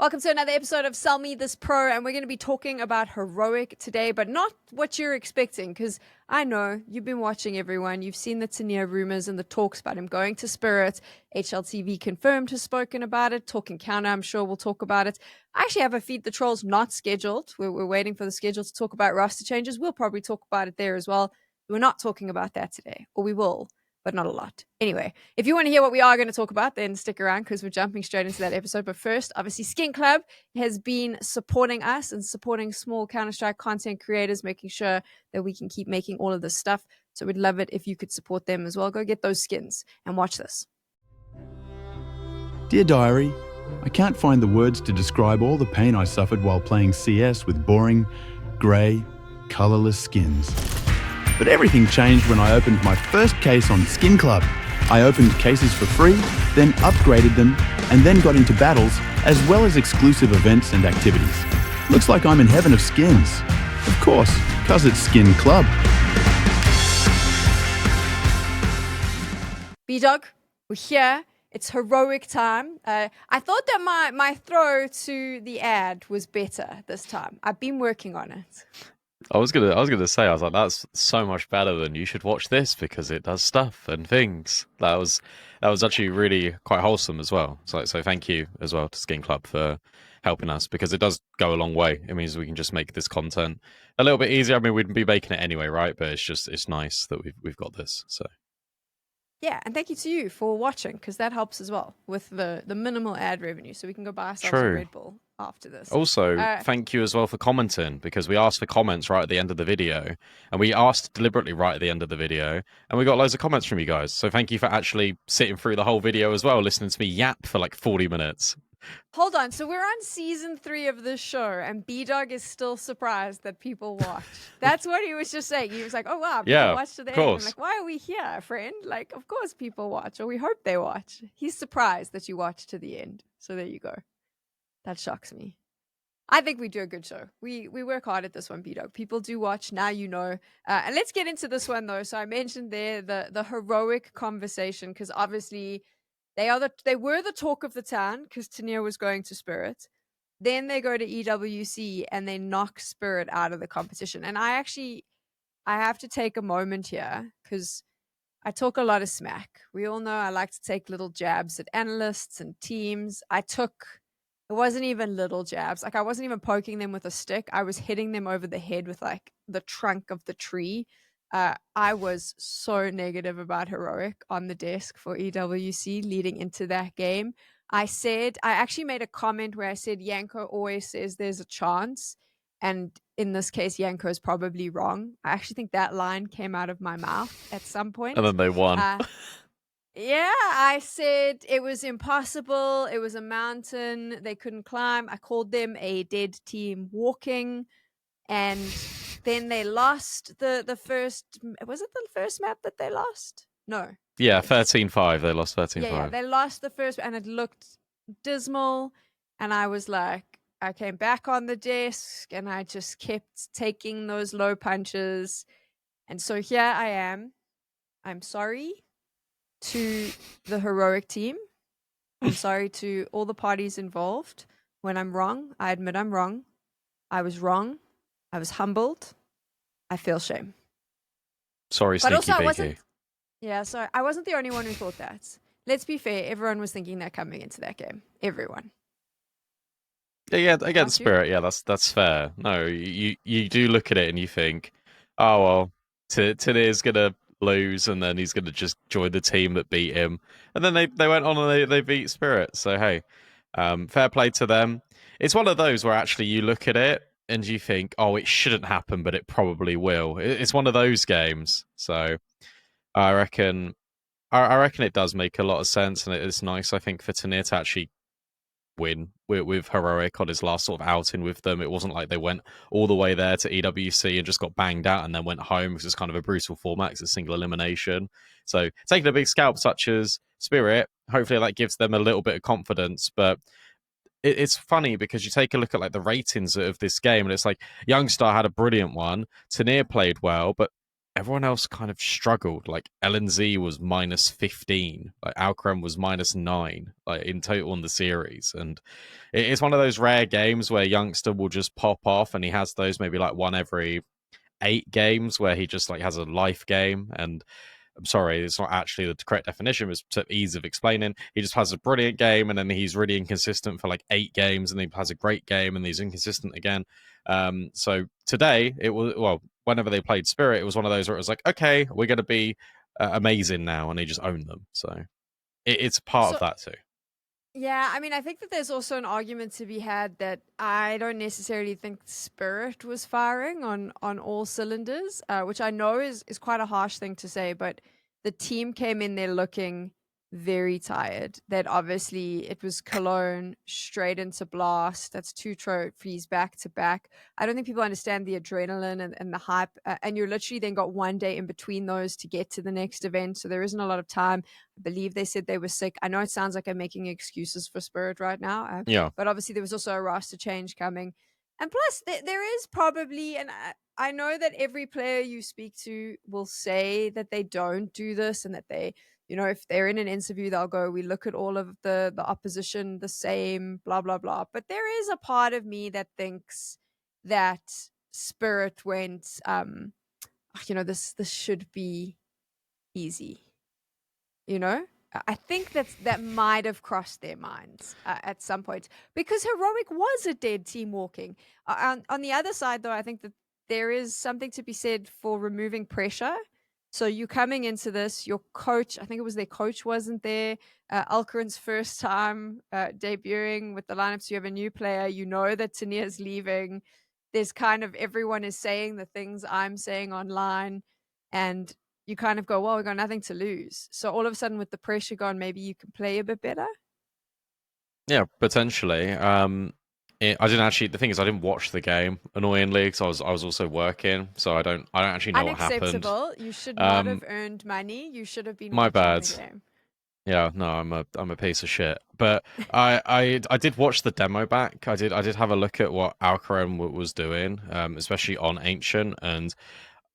Welcome to another episode of Sell Me This Pro, and we're going to be talking about Heroic today, but not what you're expecting, because I know you've been watching everyone. You've seen the tN1R rumors and the talks about him going to Spirit. HLTV confirmed has spoken about it. Talking Counter, I'm sure we'll talk about it. I actually have a Feed the Trolls not scheduled. We're waiting for the schedule to talk about roster changes. We'll probably talk about it there as well. We're not talking about that today, or we will, but not a lot. Anyway, if you want to hear what we are going to talk about, then stick around because we're jumping straight into that episode. But first, obviously, Skin Club has been supporting us and supporting small Counter-Strike content creators, making sure that we can keep making all of this stuff. So we'd love it if you could support them as well. Go get those skins and watch this. Dear Diary, I can't find the words to describe all the pain I suffered while playing CS with boring, grey, colourless skins. But everything changed when I opened my first case on Skin Club. I opened cases for free, then upgraded them, and then got into battles, as well as exclusive events and activities. Looks like I'm in heaven of skins. Of course, 'cause it's Skin Club. B-Dog, we're here. It's Heroic time. I thought that my throw to the ad was better this time. I've been working on it. I was gonna say, I was like, that's so much better than you should watch this because it does stuff and things. That was actually really quite wholesome as well. So thank you as well to Skin Club for helping us, because it does go a long way. It means we can just make this content a little bit easier. I mean, we'd be making it anyway, right? But it's nice that we've got this. So yeah, and thank you to you for watching, because that helps as well with the minimal ad revenue, so we can go buy ourselves a Red Bull after this. Also, thank you as well for commenting, because we asked for comments right at the end of the video, and we asked deliberately right at the end of the video, and we got loads of comments from you guys. So thank you for actually sitting through the whole video as well, listening to me yap for like 40 minutes. Hold on, so we're on season 3 of this show, and B-Dog is still surprised that people watch. That's what he was just saying. He was like, oh wow, people watch to the end. I'm like, why are we here, friend? Like, of course people watch, or we hope they watch. He's surprised that you watch to the end. So there you go. That shocks me. I think we do a good show. We work hard at this one, B-Dog. People do watch, now you know. And let's get into this one, though. So I mentioned there the Heroic conversation, because obviously they were the talk of the town, because tN1R was going to Spirit. Then they go to EWC and they knock Spirit out of the competition. And I have to take a moment here, because I talk a lot of smack. We all know I like to take little jabs at analysts and teams. It wasn't even little jabs. Like, I wasn't even poking them with a stick. I was hitting them over the head with like the trunk of the tree. I was so negative about Heroic on the desk for EWC leading into that game. I actually made a comment where I said Yanko always says there's a chance, and in this case Yanko is probably wrong. I actually think that line came out of my mouth at some point. And then they won. Yeah, I said it was impossible. It was a mountain they couldn't climb. I called them a dead team walking, and then they lost the first. Was it the first map that they lost? No. Yeah, 13-5. They lost 13-5. Yeah, they lost the first, and it looked dismal. And I was like, I came back on the desk, and I just kept taking those low punches. And so here I am. I'm sorry to the Heroic team. I'm sorry to all the parties involved. When I'm wrong, I admit I'm wrong. I was wrong. I was humbled. I feel shame. Sorry, but Sneaky Beaky. Yeah, sorry. I wasn't the only one who thought that. Let's be fair. Everyone was thinking that coming into that game. Everyone. Yeah, against Spirit. Yeah, that's fair. No, you do look at it and you think, oh well, tN1R's gonna lose, and then he's gonna just join the team that beat him, and then they went on and they beat Spirit. So hey, fair play to them. It's one of those where actually you look at it and you think, oh, it shouldn't happen, but it probably will. It's one of those games. So I reckon it does make a lot of sense, and it is nice, I think, for tN1R to actually win with Heroic on his last sort of outing with them. It wasn't like they went all the way there to EWC and just got banged out and then went home, because it's kind of a brutal format. It's a single elimination. So taking a big scalp such as Spirit, hopefully that gives them a little bit of confidence. But it's funny because you take a look at like the ratings of this game, and it's like Youngstar had a brilliant one, tN1R played well, but everyone else kind of struggled. Like LNZ was -15, like Alkaren was -9, like in total in the series. And it's one of those rare games where youngster will just pop off, and he has those maybe like one every 8 games where he just like has a life game. And I'm sorry, it's not actually the correct definition, it's to ease of explaining. He just has a brilliant game, and then he's really inconsistent for like 8 games, and then he has a great game, and he's inconsistent again. So today, it was, well, whenever they played Spirit, it was one of those where it was like, okay, we're going to be amazing now, and he just owned them. So it's part of that too. Yeah, I mean, I think that there's also an argument to be had that I don't necessarily think Spirit was firing on all cylinders, which I know is quite a harsh thing to say, but the team came in there looking very tired. That obviously it was Cologne straight into Blast. That's 2 trophies back to back. I don't think people understand the adrenaline and the hype. And you're literally then got 1 day in between those to get to the next event. So there isn't a lot of time. I believe they said they were sick. I know it sounds like I'm making excuses for Spirit right now. Yeah. But obviously there was also a roster change coming. And plus, there is probably, and I know that every player you speak to will say that they don't do this and that they, you know, if they're in an interview, they'll go, we look at all of the opposition the same, blah, blah, blah. But there is a part of me that thinks that Spirit went, you know, this should be easy. You know? I think that might have crossed their minds at some point, because Heroic was a dead team walking. On the other side, though, I think that there is something to be said for removing pressure. So you coming into this, your coach, I think it was their coach wasn't there. Alkaren's first time debuting with the lineups. You have a new player. You know that tN1R's leaving. There's kind of everyone is saying the things I'm saying online, and you kind of go, well, we've got nothing to lose. So all of a sudden, with the pressure gone, maybe you can play a bit better. Yeah, potentially. I didn't actually. The thing is, I didn't watch the game annoyingly because I was also working, so I don't actually know what happened. Unacceptable. You should not have earned money. You should have been my watching bad. the game. Yeah, no, I'm a piece of shit. But I did watch the demo back. I did have a look at what Alkaren was doing, especially on Ancient, and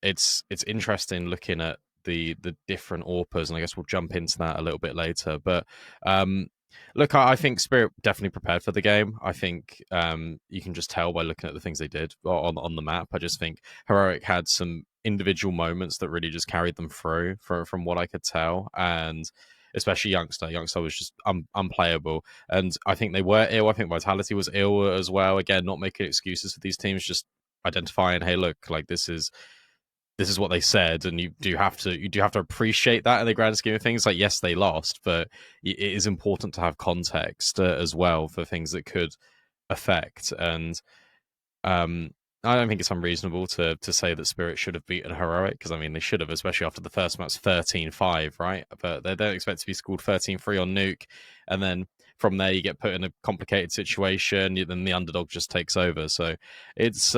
it's interesting looking at the different AWPers, and I guess we'll jump into that a little bit later. But look, I think Spirit definitely prepared for the game. I think you can just tell by looking at the things they did on the map. I just think Heroic had some individual moments that really just carried them through, from what I could tell, and especially Youngster. Youngster was just unplayable, and I think they were ill. I think Vitality was ill as well. Again, not making excuses for these teams, just identifying, hey, look, like this is what they said, and you do have to appreciate that in the grand scheme of things. Like, yes, they lost, but it is important to have context as well for things that could affect. And I don't think it's unreasonable to say that Spirit should have beaten Heroic, because I mean they should have, especially after the first match 13-5, right? But they don't expect to be scored 13-3 on Nuke, and then from there you get put in a complicated situation, then the underdog just takes over. So it's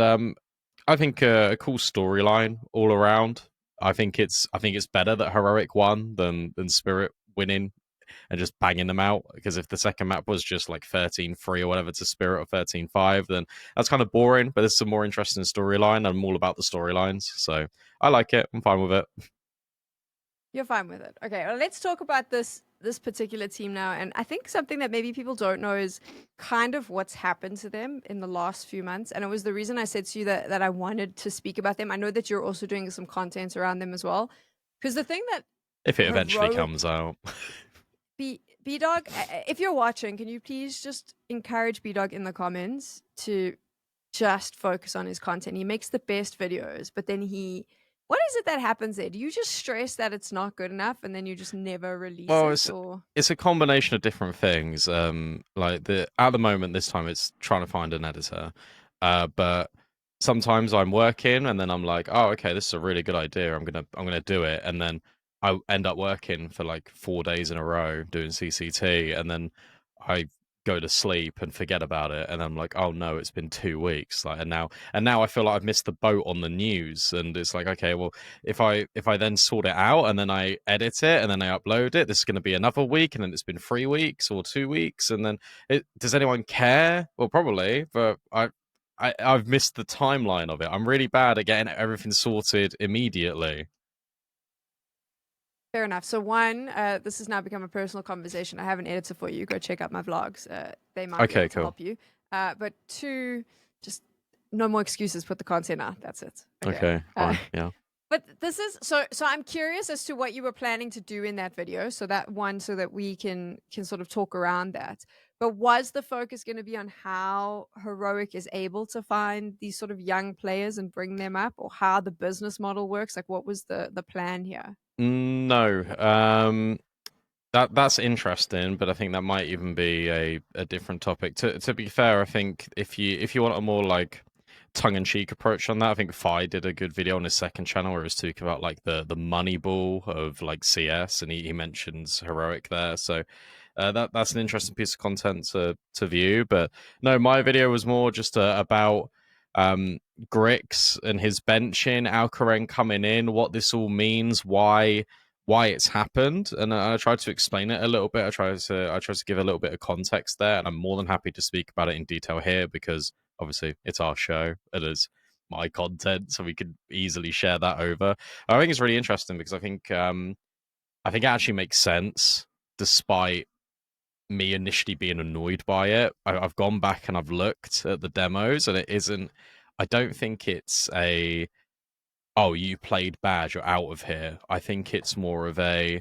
I think a cool storyline all around. I think it's better that Heroic won than Spirit winning and just banging them out. Because if the second map was just like 13-3 or whatever to Spirit, or 13-5, then that's kind of boring. But there's some more interesting storyline. I'm all about the storylines, so I like it. I'm fine with it. You're fine with it. Okay, well, let's talk about this particular team now. And I think something that maybe people don't know is kind of what's happened to them in the last few months. And it was the reason I said to you that I wanted to speak about them. I know that you're also doing some content around them as well. Because the thing that... if it eventually comes out. B-Dog, if you're watching, can you please just encourage B-Dog in the comments to just focus on his content? He makes the best videos, but then what is it that happens there? Do you just stress that it's not good enough and then you just never release it? Or... it's a combination of different things. Like at the moment, this time it's trying to find an editor. But sometimes I'm working and then I'm like, oh, okay, this is a really good idea. I'm gonna do it, and then I end up working for like 4 days in a row doing CCT, and then I go to sleep and forget about it, and I'm like, oh no, it's been 2 weeks, like, and now I feel like I've missed the boat on the news. And it's like, okay, well, if I then sort it out and then I edit it and then I upload it, this is going to be another week, and then it's been 3 weeks or 2 weeks, and then does anyone care? Well, probably, but I've missed the timeline of it. I'm really bad at getting everything sorted immediately. Fair enough. So one, this has now become a personal conversation. I have an editor for you. Go check out my vlogs. They might be able to help you. But two, just no more excuses. Put the content out. That's it. Okay. Fine. Yeah. But this is so I'm curious as to what you were planning to do in that video. So that one, so that we can sort of talk around that. But was the focus going to be on how Heroic is able to find these sort of young players and bring them up, or how the business model works? Like, what was the plan here? No. That's interesting, but I think that might even be a different topic. To be fair, I think if you want a more like tongue-in-cheek approach on that, I think Fi did a good video on his second channel where he was talking about like the money ball of like CS, and he mentions Heroic there. So that's an interesting piece of content to view. But no, my video was more just about Grix and his benching, Alkaren coming in, what this all means, why it's happened, and I tried to explain it a little bit. I tried to give a little bit of context there, and I'm more than happy to speak about it in detail here because obviously it's our show, it is my content, so we could easily share that over. I think it's really interesting because I think it actually makes sense, despite me initially being annoyed by it. I've gone back and I've looked at the demos, and it isn't. I don't think it's a, oh, you played bad, you're out of here. I think it's more of a,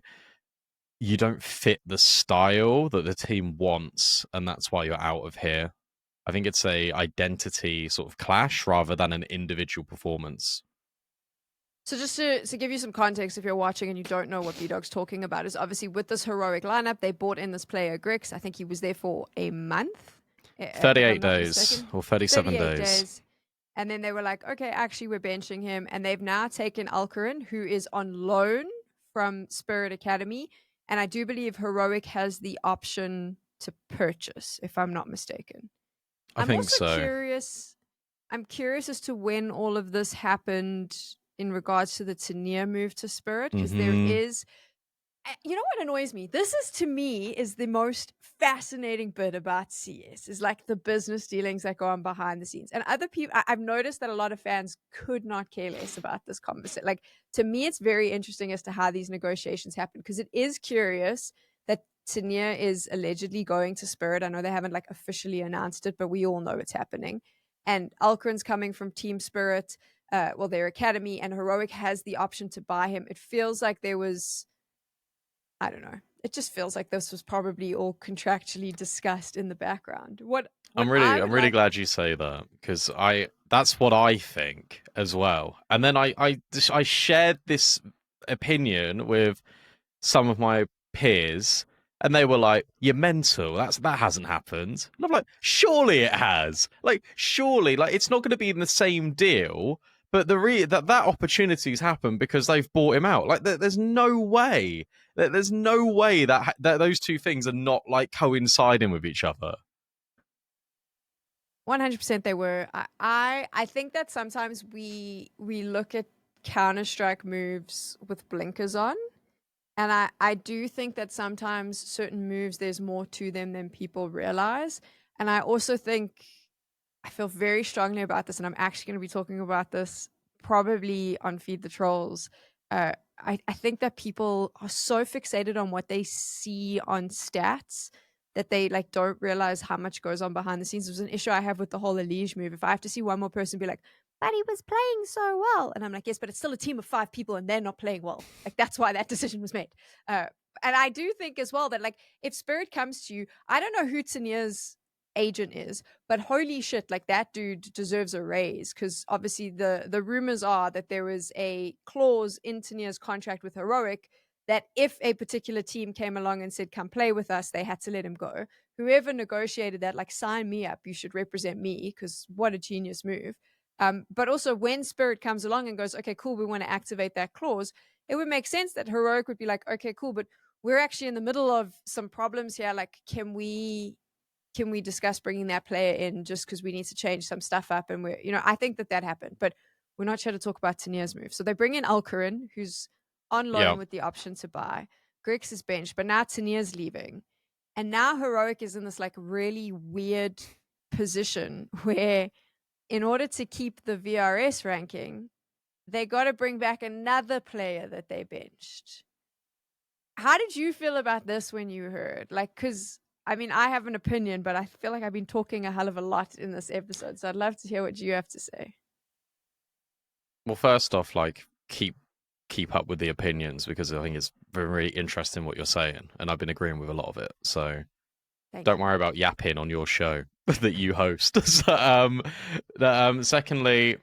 you don't fit the style that the team wants, and that's why you're out of here. I think it's a identity sort of clash rather than an individual performance. So just to give you some context, if you're watching and you don't know what B-Dog's talking about, is obviously with this Heroic lineup, they bought in this player, Grix. I think he was there for a month. 38 days or 37 days. And then they were like, okay, actually, we're benching him. And they've now taken Alkaren, who is on loan from Spirit Academy. And I do believe Heroic has the option to purchase, if I'm not mistaken. I think so. I'm curious as to when all of this happened in regards to the tN1R move to Spirit, because there is, you know what annoys me? This is, to me, is the most fascinating bit about CS, is like the business dealings that go on behind the scenes. And other people, I've noticed that a lot of fans could not care less about this conversation. Like, to me, it's very interesting as to how these negotiations happen, because it is curious that tN1R is allegedly going to Spirit. I know they haven't like officially announced it, but we all know it's happening. And Alkaren's coming from Team Spirit, their academy, and Heroic has the option to buy him. It feels like there was, I don't know. It just feels like this was probably all contractually discussed in the background. I'm really glad you say that, because that's what I think as well. And then I shared this opinion with some of my peers, and they were like, "You're mental. That hasn't happened." And I'm like, "Surely it has. Like, surely, like it's not going to be in the same deal." But that opportunity's happened because they've bought him out. Like, there's no way. There's no way that those two things are not like coinciding with each other. 100% they were. I think that sometimes we look at Counter-Strike moves with blinkers on. And I do think that sometimes certain moves, there's more to them than people realize. And I also think, I feel very strongly about this, and I'm actually going to be talking about this probably on Feed the Trolls. I think that people are so fixated on what they see on stats that they like don't realize how much goes on behind the scenes. There's an issue I have with the whole Elige move. If I have to see one more person be like, but he was playing so well, and I'm like, yes, but it's still a team of 5 people and they're not playing well. Like, that's why that decision was made. And I do think as well that, like, if Spirit comes to you, I don't know who tN1R's agent is, but holy shit, like, that dude deserves a raise, because obviously the rumors are that there was a clause in tN1R's contract with Heroic that if a particular team came along and said, come play with us, they had to let him go. Whoever negotiated that, like, sign me up, you should represent me, because what a genius move. But also when Spirit comes along and goes, okay, cool, we want to activate that clause, it would make sense that Heroic would be like, okay, cool, but we're actually in the middle of some problems here. Like, can we discuss bringing that player in just because we need to change some stuff up? And we're, I think that happened, but we're not here to talk about tN1R's move. So they bring in Alkaren, who's on loan with the option to buy. Grix is benched, but now tN1R's leaving. And now Heroic is in this like really weird position where, in order to keep the VRS ranking, they got to bring back another player that they benched. How did you feel about this when you heard? Like, because I mean, I have an opinion, but I feel like I've been talking a hell of a lot in this episode, so I'd love to hear what you have to say. Well, first off, like keep up with the opinions, because I think it's very interesting what you're saying, and I've been agreeing with a lot of it. So don't worry about yapping on your show that you host. So, secondly,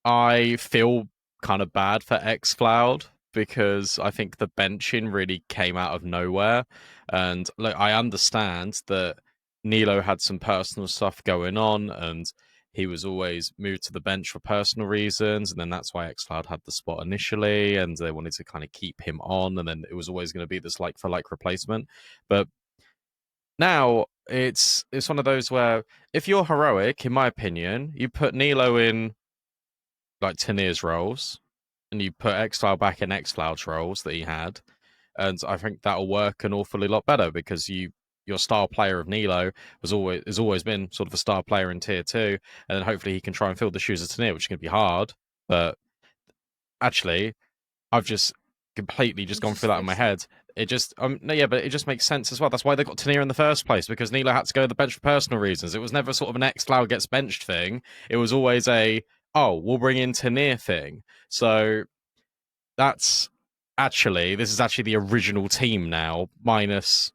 I feel kind of bad for xfloud, because I think the benching really came out of nowhere. And look, I understand that Nilo had some personal stuff going on, and he was always moved to the bench for personal reasons, and then that's why xFloud had the spot initially, and they wanted to kind of keep him on, and then it was always going to be this like for like replacement. But now it's one of those where, if you're heroic, in my opinion, you put Nilo in like tNR's roles, and you put xFloud back in xFloud's roles that he had, and I think that'll work an awfully lot better, because your star player of Nilo has always been sort of a star player in tier 2, and then hopefully he can try and fill the shoes of tNR, which is going to be hard. But actually, I've just completely just gone through that in my head. It just no, yeah, but it just makes sense as well. That's why they got tNR in the first place, because Nilo had to go to the bench for personal reasons. It was never sort of an xFloud gets benched thing. It was always a, oh, we'll bring in tNR thing. So this is actually the original team now, minus,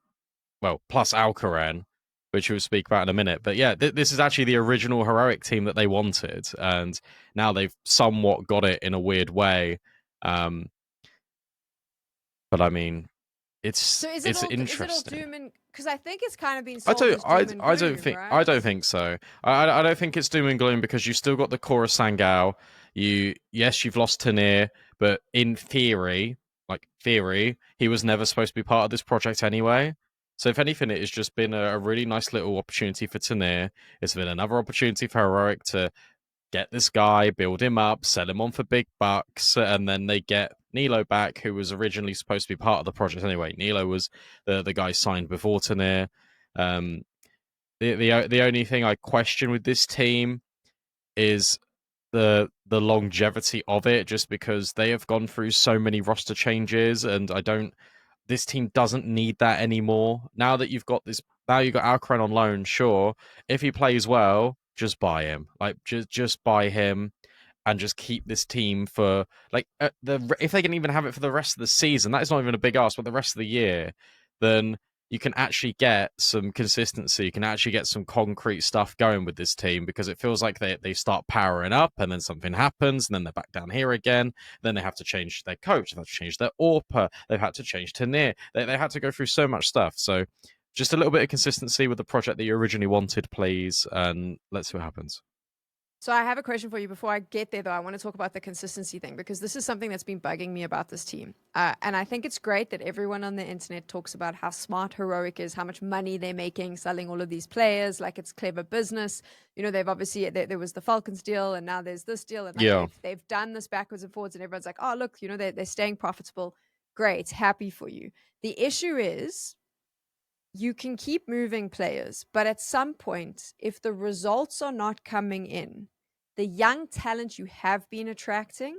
well, plus Alkaren, which we'll speak about in a minute. But yeah, this is actually the original heroic team that they wanted, and now they've somewhat got it in a weird way. But I mean, it's interesting. Is it all doom and, because I think it's kind of been sold as doom and gloom, I don't think right? I don't think so. I don't think it's doom and gloom, because you've still got the core of Sangao. You've lost tNR, but in theory, he was never supposed to be part of this project anyway. So if anything, it has just been a really nice little opportunity for tNR. It's been another opportunity for Heroic to get this guy, build him up, sell him on for big bucks, and then they get Nilo back, who was originally supposed to be part of the project anyway. Nilo was the guy signed before tNR. The only thing I question with this team is the longevity of it, just because they have gone through so many roster changes, and this team doesn't need that anymore. Now you've got Alkaren on loan, sure. If he plays well, just buy him. Like just buy him, and just keep this team for like if they can even have it for the rest of the season, that is not even a big ask, but the rest of the year, then you can actually get some consistency. You can actually get some concrete stuff going with this team, because it feels like they start powering up, and then something happens, and then they're back down here again. Then they have to change their coach. They have to change their AWPer. They've had to change tNR. They had to go through so much stuff. So just a little bit of consistency with the project that you originally wanted, please, and let's see what happens. So I have a question for you before I get there, though. I want to talk about the consistency thing, because this is something that's been bugging me about this team. And I think it's great that everyone on the internet talks about how smart Heroic is, how much money they're making selling all of these players, like it's clever business. You know, they've obviously, there was the Falcons deal, and now there's this deal. And like they've done this backwards and forwards, and everyone's like, oh, look, you know, they're staying profitable. Great, happy for you. The issue is, you can keep moving players, but at some point, if the results are not coming in, the young talent you have been attracting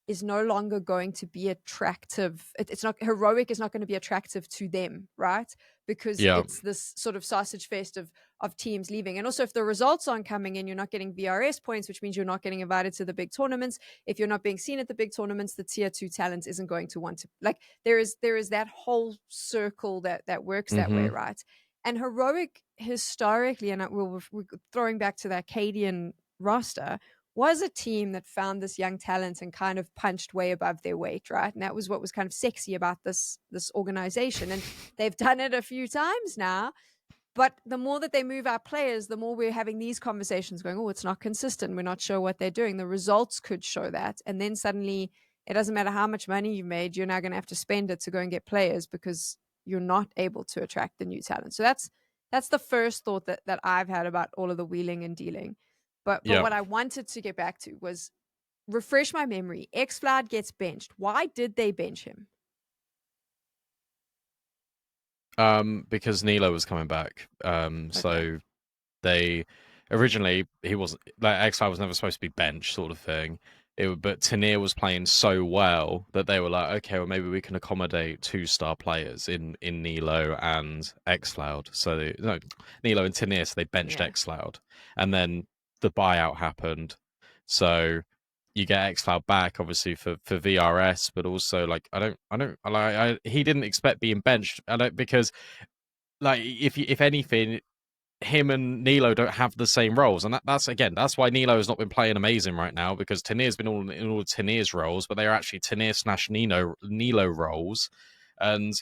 is no longer going to be attractive. It's not, Heroic is not going to be attractive to them, right? Because it's this sort of sausage fest of teams leaving. And also, if the results aren't coming in, you're not getting VRS points, which means you're not getting invited to the big tournaments. If you're not being seen at the big tournaments, the tier 2 talent isn't going to want to, like, there is that whole circle that works that way, right? And Heroic historically, and we're throwing back to that Cadian roster, was a team that found this young talent and kind of punched way above their weight, right? And that was what was kind of sexy about this organization. And they've done it a few times now. But the more that they move our players, the more we're having these conversations going, oh, it's not consistent. We're not sure what they're doing. The results could show that. And then suddenly it doesn't matter how much money you've made, you're now going to have to spend it to go and get players, because you're not able to attract the new talent. So that's the first thought that I've had about all of the wheeling and dealing. But what I wanted to get back to was, refresh my memory. xfloud gets benched. Why did they bench him? Because Nilo was coming back. So they originally, he was like, xFloud was never supposed to be benched, sort of thing. But tN1R was playing so well that they were like, okay, well maybe we can accommodate 2-star players in Nilo and xfloud. So no, Nilo and tN1R, so they benched xfloud, and then the buyout happened. So you get xfloud back, obviously for VRS, but also like he didn't expect being benched. Because like if anything, him and Nilo don't have the same roles, and that's why Nilo has not been playing amazing right now, because tN1R's been in all of tN1R's roles, but they are actually tN1R/Nilo roles, and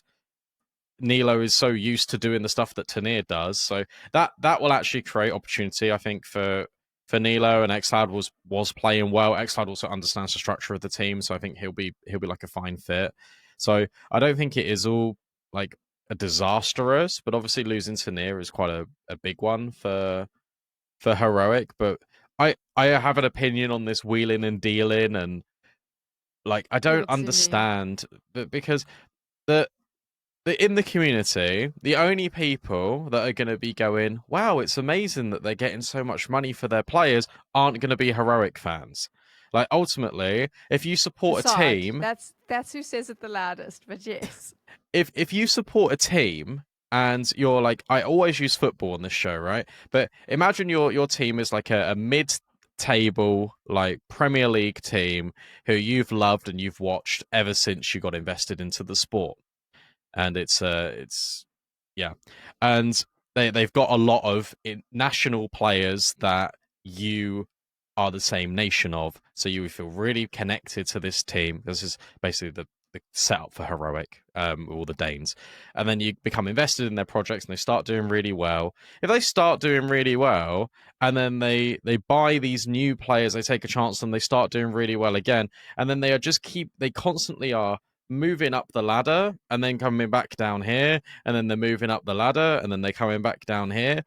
Nilo is so used to doing the stuff that tN1R does, so that will actually create opportunity, I think, for Nilo. And xfloud was playing well. xfloud also understands the structure of the team, so I think he'll be like a fine fit. So I don't think it is all like a disastrous, but obviously losing tN1R is quite a big one for Heroic. But I have an opinion on this wheeling and dealing, and like I don't understand, because the in the community, the only people that are going to be going, wow, it's amazing that they're getting so much money for their players, aren't going to be Heroic fans. Like, ultimately, if you support a team, that's who says it the loudest. But yes, if you support a team and you're like, I always use football on this show, right? But imagine your team is like a mid-table, like Premier League team who you've loved and you've watched ever since you got invested into the sport. And it's yeah, and they've got a lot of national players that you are the same nation of, so you feel really connected to this team. This is basically the setup for Heroic, all the Danes, and then you become invested in their projects and they start doing really well. If they start doing really well and then they buy these new players, they take a chance and they start doing really well again, and then they constantly are moving up the ladder and then coming back down here, and then they're moving up the ladder and then they're coming back down here.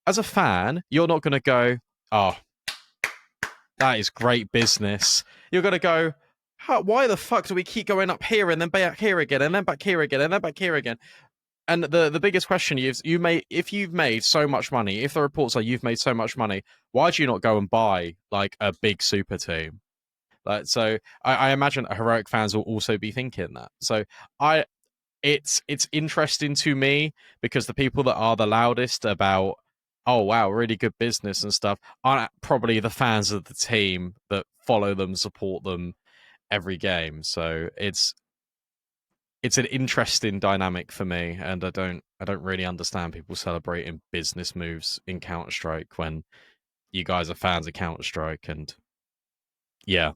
As a fan, you're not going to go, oh, that is great business. You're going to go, why the fuck do we keep going up here and then back here again and then back here again and then back here again? And the biggest question is, if you've made so much money, if the reports are you've made so much money, why do you not go and buy like a big super team? So I imagine Heroic fans will also be thinking that. So it's interesting to me, because the people that are the loudest about, oh wow, really good business and stuff, aren't probably the fans of the team that follow them, support them every game. So it's an interesting dynamic for me, and I don't really understand people celebrating business moves in Counter-Strike when you guys are fans of Counter-Strike. And yeah.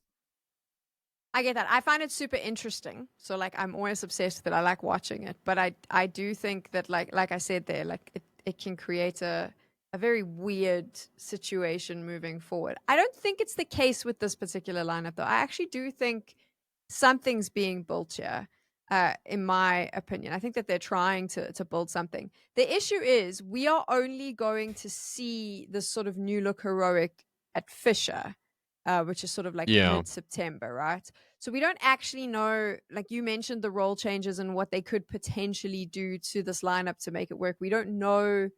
I get that. I find it super interesting. So like I'm always obsessed with it. I like watching it. But I do think that like I said there, like it can create a very weird situation moving forward. I don't think it's the case with this particular lineup though. I actually do think something's being built here. In my opinion, I think that they're trying to build something. The issue is we are only going to see this sort of new look Heroic at FISSURE, which is sort of like mid-September, right? So we don't actually know, like you mentioned, the role changes and what they could potentially do to this lineup to make it work. We don't know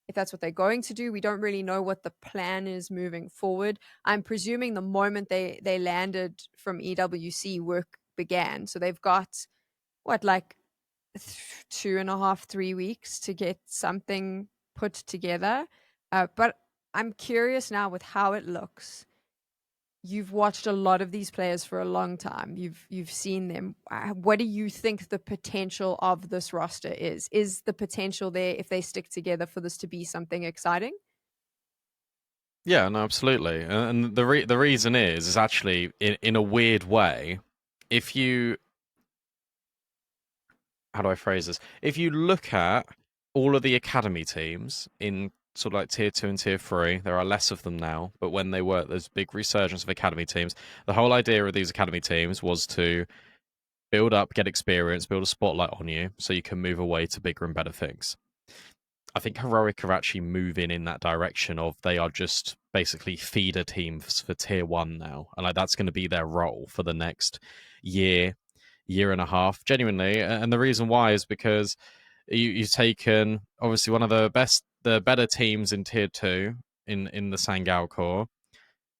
if that's what they're going to do. We don't really know what the plan is moving forward. I'm presuming the moment they landed from EWC, work began. So they've got, what, like 2.5, 3 weeks to get something put together. But I'm curious now with how it looks. You've watched a lot of these players for a long time. You've seen them. What do you think the potential of this roster is? Is the potential there, if they stick together, for this to be something exciting? Yeah, no, absolutely. And the reason is actually in a weird way, if you, how do I phrase this? If you look at all of the academy teams in sort of like tier 2 and tier 3, there are less of them now, but when they were, there's big resurgence of academy teams. The whole idea of these academy teams was to build up, get experience, build a spotlight on you so you can move away to bigger and better things. I think Heroic are actually moving in that direction of, they are just basically feeder teams for tier 1 now, and like that's going to be their role for the next year and a half, genuinely. And the reason why is because you've taken obviously one of the better teams in tier 2 in the Sangao core,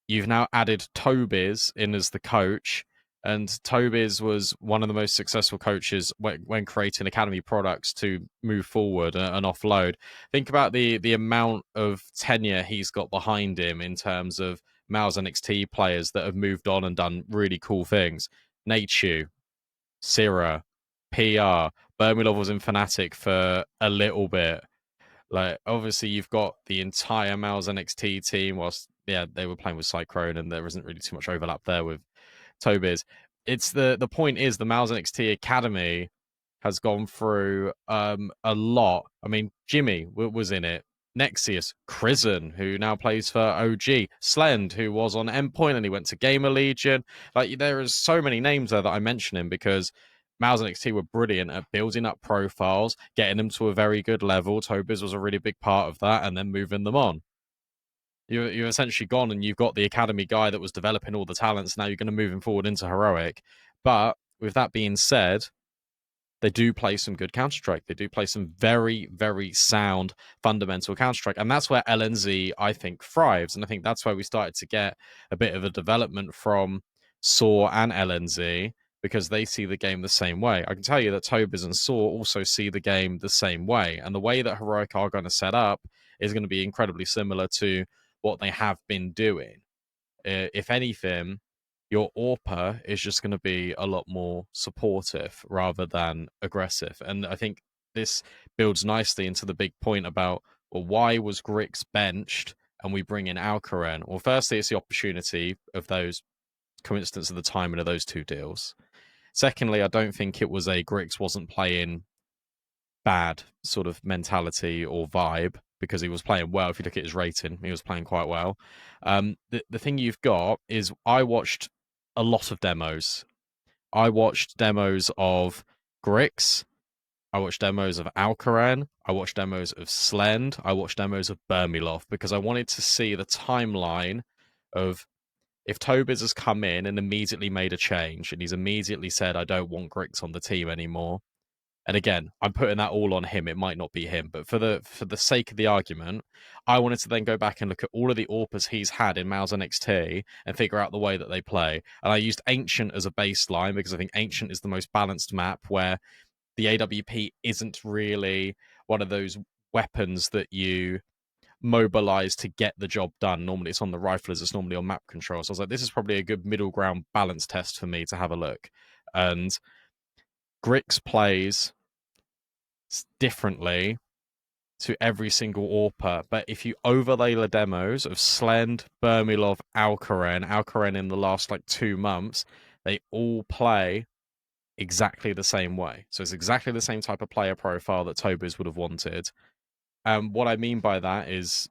you've now added Tobiz in as the coach, and Tobiz was one of the most successful coaches when creating academy products to move forward and offload. Think about the amount of tenure he's got behind him in terms of Mal's NXT players that have moved on and done really cool things. Nachu, Syrah, PR, Bermilov was in Fnatic for a little bit. Like, obviously, you've got the entire Mal's NXT team, whilst, yeah, they were playing with Cyclone, and there isn't really too much overlap there with Tobiz. It's the point is the Mal's NXT Academy has gone through a lot. I mean, Jimmy was in it. Nexius, Crizzen, who now plays for OG, Slend, who was on Endpoint and he went to Gamer Legion. Like, there is so many names there that I'm mentioning because Mal's NXT were brilliant at building up profiles, getting them to a very good level. Tobiz was a really big part of that, and then moving them on. You've essentially gone and you've got the academy guy that was developing all the talents. Now you're going to move him forward into Heroic. But with that being said, they do play some good Counter-Strike. They do play some very, very sound fundamental Counter-Strike. And that's where LNZ, I think, thrives. And I think that's where we started to get a bit of a development from Saw and LNZ, because they see the game the same way. I can tell you that Tobiz and Saw also see the game the same way. And the way that Heroic are going to set up is going to be incredibly similar to what they have been doing. If anything, your AWPer is just going to be a lot more supportive rather than aggressive. And I think this builds nicely into the big point about, well, why was Grix benched and we bring in Alkaren? Well, firstly, it's the opportunity of those coincidence of the timing of those two deals. Secondly, I don't think it was a Grix wasn't playing bad sort of mentality or vibe, because he was playing well. If you look at his rating, he was playing quite well. The thing you've got is I watched a lot of demos. I watched demos of Grix. I watched demos of Alkaren. I watched demos of Slend. I watched demos of Bermilov, because I wanted to see the timeline of if Tobiz has come in and immediately made a change and he's immediately said, I don't want Grix on the team anymore. And again, I'm putting that all on him. It might not be him, but for the sake of the argument, I wanted to then go back and look at all of the AWPers he's had in Mal's NXT and figure out the way that they play. And I used Ancient as a baseline because I think Ancient is the most balanced map, where the AWP isn't really one of those weapons that you mobilize to get the job done. Normally it's on the riflers, it's normally on map control. So I was like, this is probably a good middle ground balance test for me to have a look. And Grix plays differently to every single AWPer, but if you overlay the demos of Slend, Bermilov, Alkaren in the last 2 months, they all play exactly the same way. So it's exactly the same type of player profile that Tobiz would have wanted. What I mean by that is,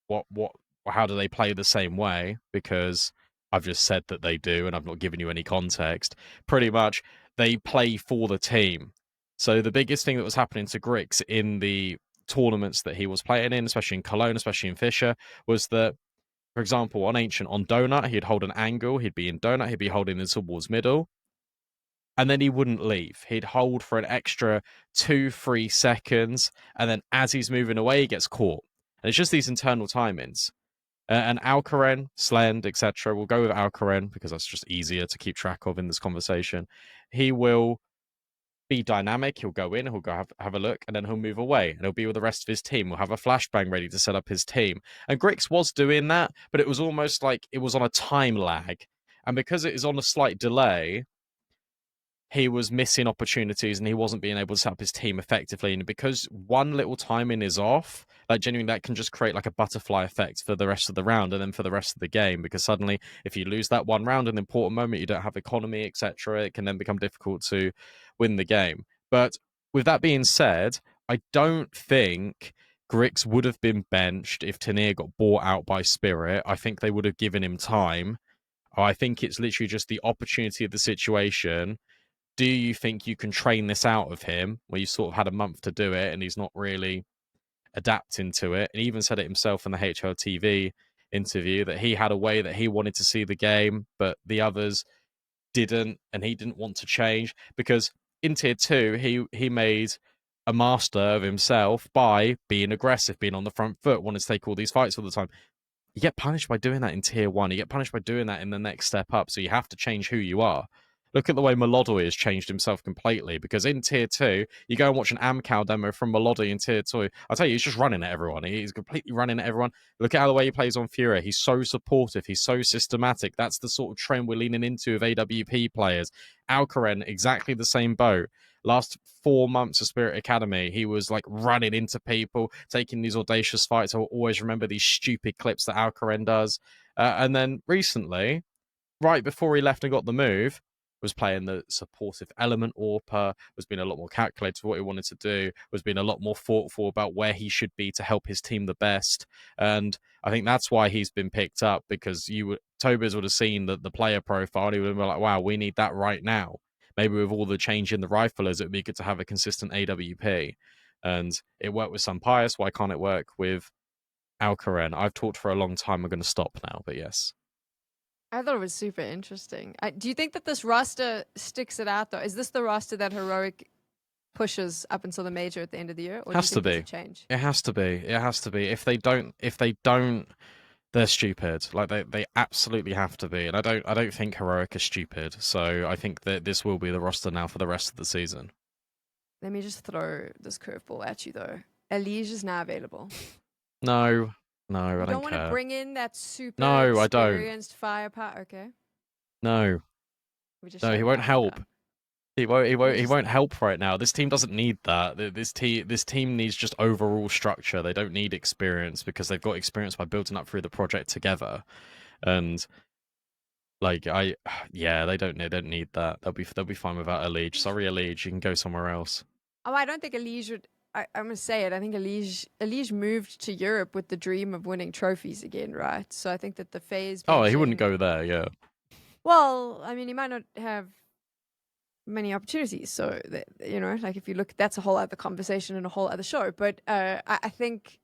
how do they play the same way? Because I've just said that they do, and I've not given you any context. Pretty much, they play for the team. So the biggest thing that was happening to Grix in the tournaments that he was playing in, especially in Cologne, especially in FISSURE, was that, for example, on Ancient, on Donut, he'd hold an angle, he'd be in Donut, he'd be holding in towards middle, and then he wouldn't leave. He'd hold for an extra 2-3 seconds, and then as he's moving away, he gets caught. And it's just these internal timings. And Alkaren, Slend, etc. We'll go with Alkaren because that's just easier to keep track of in this conversation. He will be dynamic. He'll go in, he'll go have a look, and then he'll move away, and he'll be with the rest of his team. We'll have a flashbang ready to set up his team. And Grix was doing that, but it was almost like it was on a time lag. And because it is on a slight delay, he was missing opportunities and he wasn't being able to set up his team effectively. And because one little timing is off, genuinely that can just create a butterfly effect for the rest of the round and then for the rest of the game. Because suddenly, if you lose that one round, an important moment, you don't have economy, etc., it can then become difficult to win the game. But with that being said, I don't think Grix would have been benched if tN1R got bought out by Spirit. I think they would have given him time. I think it's literally just the opportunity of the situation. Do you think you can train this out of him, where you sort of had a month to do it and he's not really adapting to it? And he even said it himself in the HLTV interview that he had a way that he wanted to see the game, but the others didn't, and he didn't want to change. Because in Tier 2, he made a master of himself by being aggressive, being on the front foot, wanting to take all these fights all the time. you get punished by doing that in tier 1. You get punished by doing that in the next step up. So you have to change who you are. Look at the way Melody has changed himself completely, because in tier 2, you go and watch an Amcal demo from Melody in tier 2. I'll tell you, he's just running at everyone. He's completely running at everyone. Look at how the way he plays on FISSURE. He's so supportive. He's so systematic. That's the sort of trend we're leaning into of AWP players. Alkaren, exactly the same boat. Last 4 months of Spirit Academy, he was like running into people, taking these audacious fights. I'll always remember these stupid clips that Alkaren does. And then recently, right before he left and got the move, was playing the supportive element AWPer, was being a lot more calculated for what he wanted to do, was being a lot more thoughtful about where he should be to help his team the best. And I think that's why he's been picked up, because Tobers would have seen the player profile and he would have been like, wow, we need that right now. Maybe with all the change in the riflers, it would be good to have a consistent AWP. And it worked with some Pius. Why can't it work with Alkaren? I've talked for a long time. I'm going to stop now, but yes. I thought it was super interesting. Do you think that this roster sticks it out, though? Is this the roster that Heroic pushes up until the major at the end of the year? Or has do you to think be. Change? It has to be. It has to be. If they don't, they're stupid. Like they absolutely have to be. And I don't think Heroic is stupid. So I think that this will be the roster now for the rest of the season. Let me just throw this curveball at you, though. Elige is now available. No, I don't care. You don't want to bring in that super I don't. experienced firepower. Okay. No, he won't help. He won't help right now. This team doesn't need that. This team needs just overall structure. They don't need experience, because they've got experience by building up through the project together. And like they don't need that. They'll be fine without Elige. Sorry, Elige, you can go somewhere else. Oh, I don't think Elige would. I'm gonna say it. I think Elige moved to Europe with the dream of winning trophies again, right? So I think that the phase. Oh, he wouldn't go there. Yeah. Well, I mean, he might not have many opportunities. So like if you look, that's a whole other conversation and a whole other show. But I think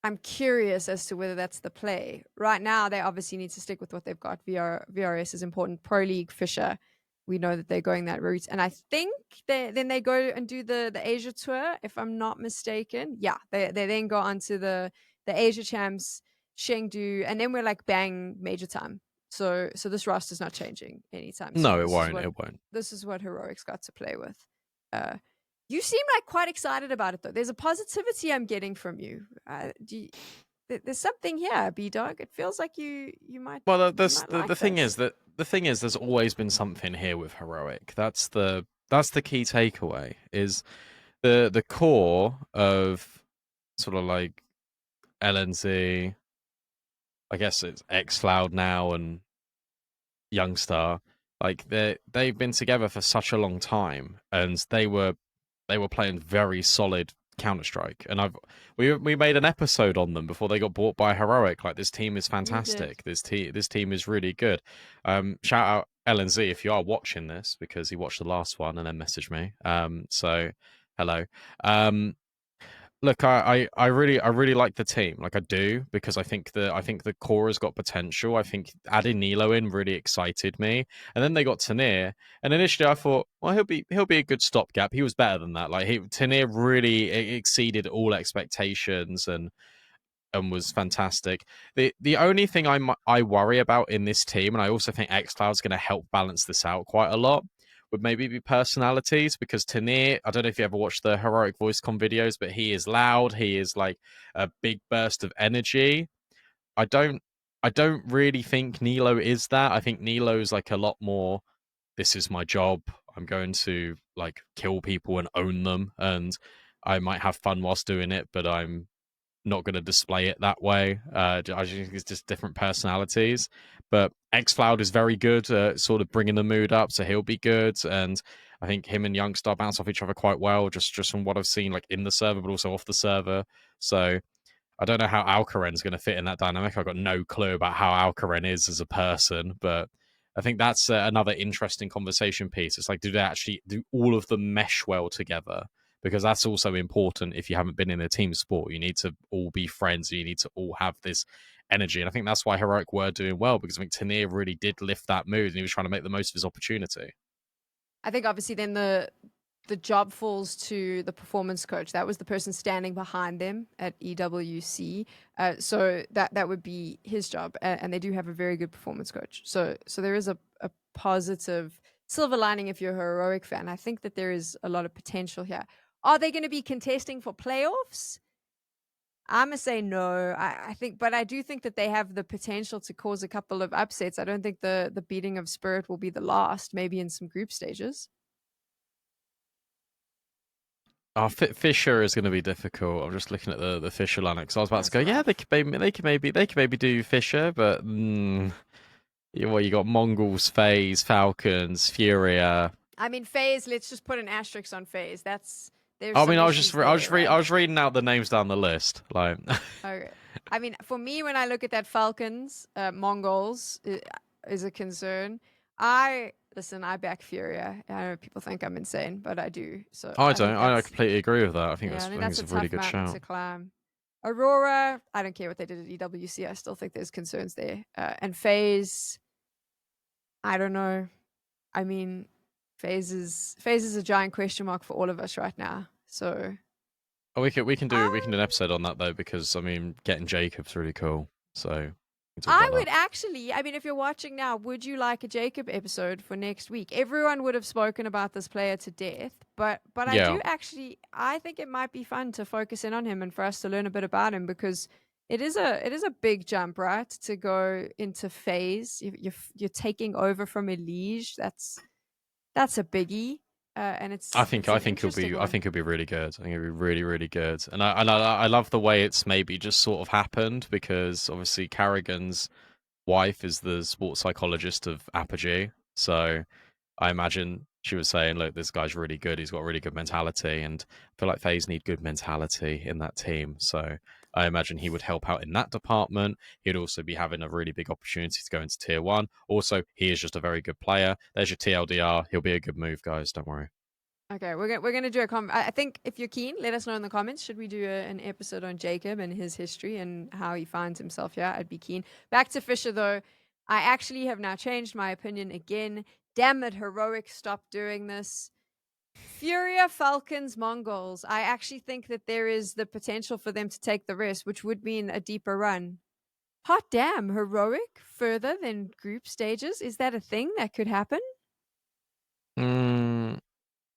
I'm curious as to whether that's the play. Right now, they obviously need to stick with what they've got. VRS is important. Pro League, FISSURE. We know that they're going that route. And I think then they go and do the Asia tour, if I'm not mistaken. Yeah, they then go on to the Asia champs, Chengdu, and then we're like bang, major time. So this roster's not changing anytime soon. No, it won't. This is what Heroic's got to play with. You seem like quite excited about it, though. There's a positivity I'm getting from you. There's something here, B-Dog. It feels like you might. Well, the thing is that there's always been something here with Heroic. That's the key takeaway. Is the core of sort of like LNZ. I guess it's xfloud now and Youngstar. Like they've been together for such a long time, and they were playing very solid Counter-Strike, and we made an episode on them before they got bought by Heroic. Like, this team is fantastic. This team is really good. Shout out LNZ if you are watching this, because he watched the last one and then messaged me. So hello. Look, I really like the team. Like, I do, because I think the core has got potential. I think adding Nilo in really excited me. And then they got tN1R, and initially I thought, well, he'll be a good stopgap. He was better than that. Like, tN1R really exceeded all expectations and was fantastic. The only thing I worry about in this team, and I also think xfloud's going to help balance this out quite a lot, would maybe be personalities, because tN1R, I don't know if you ever watched the Heroic VoiceCon videos, but he is loud. He is like a big burst of energy. I don't really think Nilo is that. I think Nilo's like a lot more, this is my job. I'm going to like kill people and own them, and I might have fun whilst doing it, but I'm not going to display it that way. I think it's just different personalities. But xfloud is very good at sort of bringing the mood up, so he'll be good. And I think him and Youngstar bounce off each other quite well, just from what I've seen, like in the server, but also off the server. So I don't know how Alkaren's going to fit in that dynamic. I've got no clue about how Alkaren is as a person, but I think that's another interesting conversation piece. It's like, do all of them mesh well together? Because that's also important if you haven't been in a team sport. You need to all be friends. You need to all have this energy. And I think that's why Heroic were doing well, because I think tN1R really did lift that mood, and he was trying to make the most of his opportunity. I think obviously then the the job falls to the performance coach. That was the person standing behind them at EWC. So that would be his job. And they do have a very good performance coach. So there is a positive silver lining if you're a heroic fan. I think that there is a lot of potential here. Are they going to be contesting for playoffs? I'm gonna say no. But I do think that they have the potential to cause a couple of upsets. I don't think the beating of Spirit will be the last. Maybe in some group stages. FISSURE is going to be difficult. I'm just looking at the FISSURE lineup. I was about to go, yeah, they could maybe do FISSURE, but you got Mongols, FaZe, Falcons, Furia. I mean, FaZe. Let's just put an asterisk on FaZe. I mean, I was reading out the names down the list. Like, okay. I mean, for me, when I look at that Falcons, Mongols is a concern. I back Furia. I know people think I'm insane, but I do. So I don't. I completely agree with that. I think that's a really good shout. To climb. Aurora, I don't care what they did at EWC. I still think there's concerns there. And FaZe, I don't know. I mean, FaZe is a giant question mark for all of us right now. So we can do an episode on that though, because I mean, getting Jacob's really cool. So I would actually, I mean, if you're watching now, would you like a Jacob episode for next week? Everyone would have spoken about this player to death, but I think it might be fun to focus in on him and for us to learn a bit about him, because it is a big jump, right? To go into FaZe, you're taking over from Elige. That's a biggie. And I think he'll be really good. I think he'll be really, really good. And I love the way it's maybe just sort of happened, because obviously Carrigan's wife is the sports psychologist of Apogee. So I imagine she was saying, look, this guy's really good. He's got a really good mentality, and I feel like FaZe need good mentality in that team. So I imagine he would help out in that department. He'd also be having a really big opportunity to go into Tier 1. Also, he is just a very good player. There's your TLDR. He'll be a good move, guys. Don't worry. Okay, we're gonna do I think if you're keen, let us know in the comments. Should we do an episode on Jacob and his history and how he finds himself here? I'd be keen. Back to FISSURE, though. I actually have now changed my opinion again. Damn it, Heroic, stop doing this. Furia, Falcons, Mongols. I actually think that there is the potential for them to take the rest, which would mean a deeper run. Hot damn, Heroic further than group stages? Is that a thing that could happen?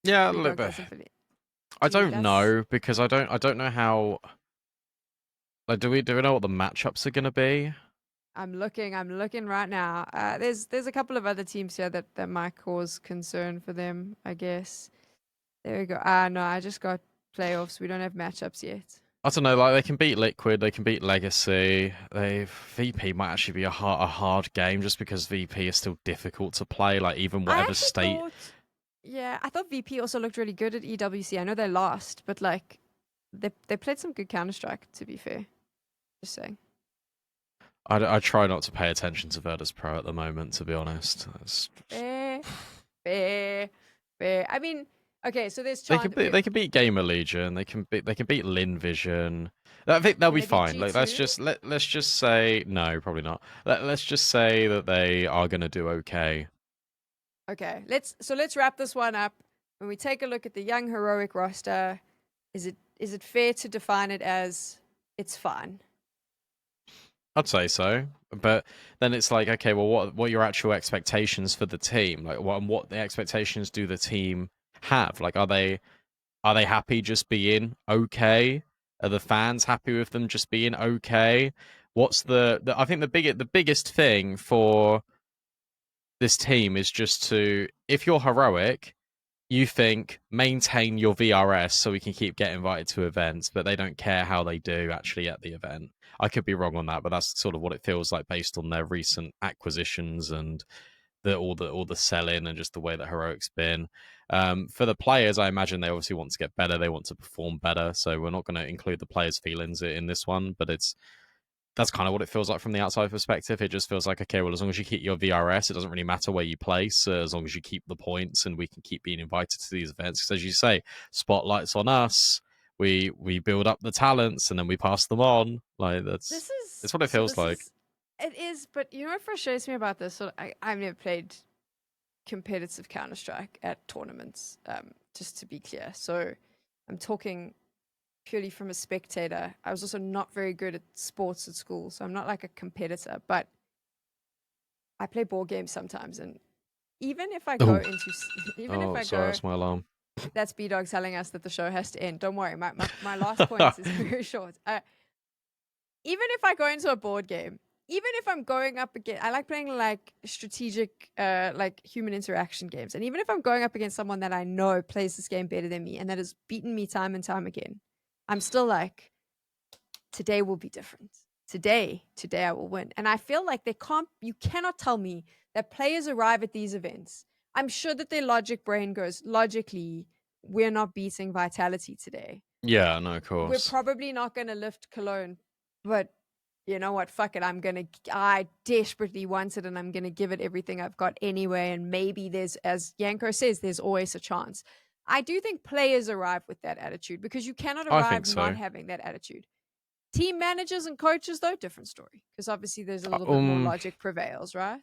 Yeah, a little bit. I don't know, because I don't know how. Like, do we know what the matchups are going to be? I'm looking right now. There's a couple of other teams here that might cause concern for them, I guess. There we go. No, I just got playoffs. We don't have matchups yet. I don't know. Like, they can beat Liquid, they can beat Legacy. VP might actually be a hard game, just because VP is still difficult to play. Like, even whatever state. I thought VP also looked really good at EWC. I know they lost, but like they played some good Counter-Strike, to be fair. Just saying. I try not to pay attention to Virtus Pro at the moment, to be honest. Fair. I mean, okay, so there's they can beat Gamer Legion. They can beat Lin Vision. I think they'll be fine. Like, let's just say no, probably not. Let's just say that they are going to do okay. Okay, let's wrap this one up. When we take a look at the young Heroic roster, is it fair to define it as it's fine? I'd say so, but then it's like, okay, well, what are your actual expectations for the team? Like, what the expectations do the team have? Like, are they happy just being okay? Are the fans happy with them just being okay? What's I think the biggest thing for this team is just to, if you're Heroic, you think maintain your VRS so we can keep getting invited to events, but they don't care how they do actually at the event. I could be wrong on that, but that's sort of what it feels like based on their recent acquisitions and all the selling and just the way that Heroic's been. For the players, I imagine they obviously want to get better. They want to perform better. So we're not going to include the players' feelings in this one, but that's kind of what it feels like from the outside perspective. It just feels like, okay, well, as long as you keep your VRS, it doesn't really matter where you place, as long as you keep the points and we can keep being invited to these events. Because as you say, spotlight's on us. We build up the talents and then we pass them on. Like, that's what it feels like. It is, but you know what frustrates me about this? So I've never played competitive Counter-Strike at tournaments, just to be clear. So I'm talking purely from a spectator. I was also not very good at sports at school, so I'm not like a competitor, but I play board games sometimes, and even if I go into, that's my alarm. That's B-Dog telling us that the show has to end. Don't worry, my last point is very short. Even if I go into a board game, even if I'm going up against, I like playing like strategic, like human interaction games, and even if I'm going up against someone that I know plays this game better than me and that has beaten me time and time again, I'm still like, today will be different. Today I will win. And I feel like you cannot tell me that players arrive at these events. I'm sure that their logic brain goes, logically, we're not beating Vitality today. Yeah, no, of course. We're probably not going to lift Cologne, but you know what? Fuck it. I desperately want it and I'm going to give it everything I've got anyway. And maybe as Yanko says, there's always a chance. I do think players arrive with that attitude because you cannot arrive not having that attitude. Team managers and coaches, though, different story. Because obviously there's a little bit more logic prevails, right?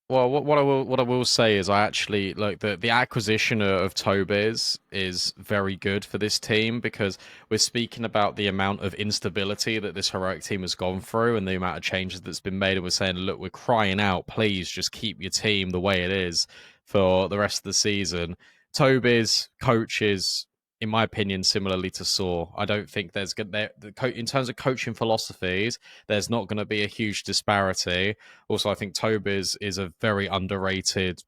Well, what I will say is I actually like the acquisition of Tobiz is very good for this team because we're speaking about the amount of instability that this heroic team has gone through and the amount of changes that's been made. And we're saying, look, we're crying out, please just keep your team the way it is for the rest of the season. Tobiz coaches, in my opinion, similarly to Saw, I don't think there's in terms of coaching philosophies, there's not going to be a huge disparity. Also, I think Tobiz is a very underrated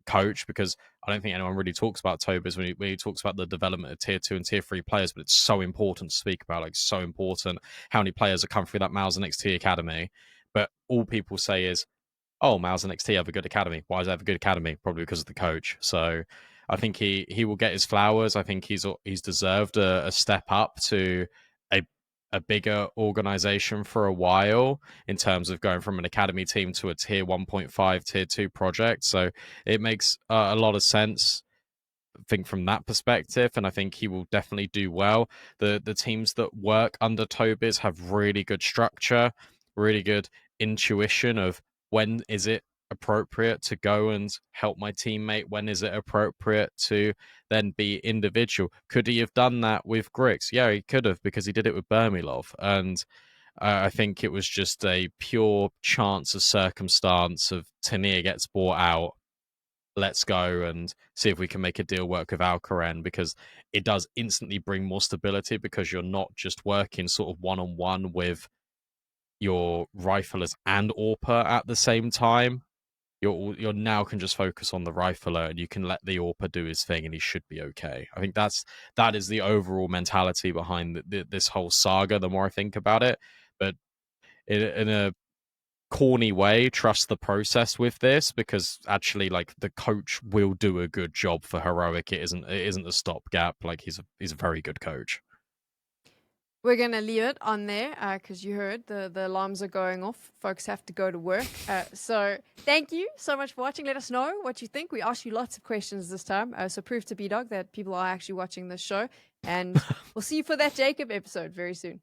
coach because I don't think anyone really talks about Tobiz when he talks about the development of tier 2 and tier 3 players, but it's so important to speak about, like so important how many players have come through that Mals NXT academy. But all people say is, oh, Mals NXT have a good academy. Why does they have a good academy? Probably because of the coach. So I think he will get his flowers. I think he's deserved a step up to a bigger organization for a while in terms of going from an academy team to a tier 1.5, tier 2 project. So it makes a lot of sense, I think, from that perspective, and I think he will definitely do well. The teams that work under Tobiz have really good structure, really good intuition of when is it appropriate to go and help my teammate, when is it appropriate to then be individual. Could he have done that with Grix? Yeah, he could have, because he did it with Bermilov, and I think it was just a pure chance of circumstance of tN1R gets bought out, let's go and see if we can make a deal work with Alkaren, because it does instantly bring more stability because you're not just working sort of one-on-one with your riflers and AWPer at the same time. You're now can just focus on the rifler and you can let the AWPer do his thing and he should be okay. I think that is the overall mentality behind this whole saga, the more I think about it. But in a corny way, trust the process with this, because actually, like, the coach will do a good job for Heroic. It isn't a stopgap. Like, he's a very good coach. We're going to leave it on there because you heard the alarms are going off. Folks have to go to work. So thank you so much for watching. Let us know what you think. We asked you lots of questions this time. So prove to B-Dog that people are actually watching this show. And we'll see you for that Jacob episode very soon.